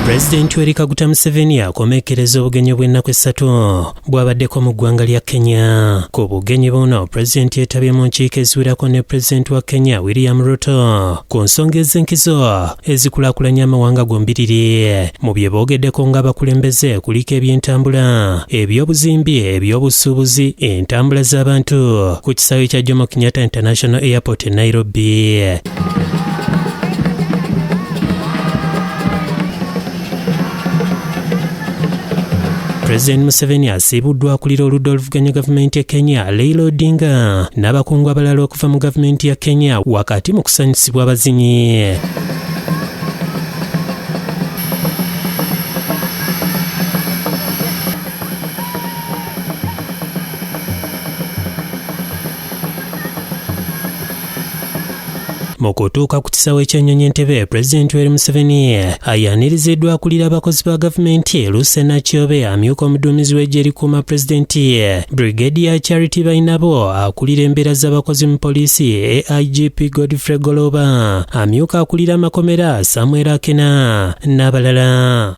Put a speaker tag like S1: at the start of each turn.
S1: Pulezidenti Yoweri Kaguta Museveni akomekereza obugenyi bw'ennaku essatu bw'abaddeko mu ggwanga lya Kenya. Ku bugenyi buno Pulezidenti yeetabye mu nkiiko eziwerako ne Pulezidenti wa Kenya William Ruto ku nsonga ez'enkizo ezikulaakulanya amawanga gombiriri. Mu bye boogeddeko ng'abakulembeze kuliko eby'entambula, eby'obuzimbi, eby'obusuubuzi, entambula z'abantu ku kisaawe kya Jomo Kenyatta International Airport e Nairobi. President Museveni asiibuddwa akulira oludda oluvuganya gavumenti ya Kenya Raila Odinga n'abakungu abalala okuva mu gavumenti ya Kenya wakati mu kusanyusibwa abazinyi. Mu kutuuka ku kisaawe ky'ennyonyi Entebbe, Pulezidenti Yoweri Museveni ayaniriziddwa akulira abakozi ba gavumenti Lucena Kyobe, amyuka omuduumizi w'eggye erikuuma Pulezidenti, Brigadier Charity Bainabo akulira embeera z'abakozi mu poliisi, AIGP Godfrey Goloba amyuka akulira amakomera Samuel Akena n'abalala.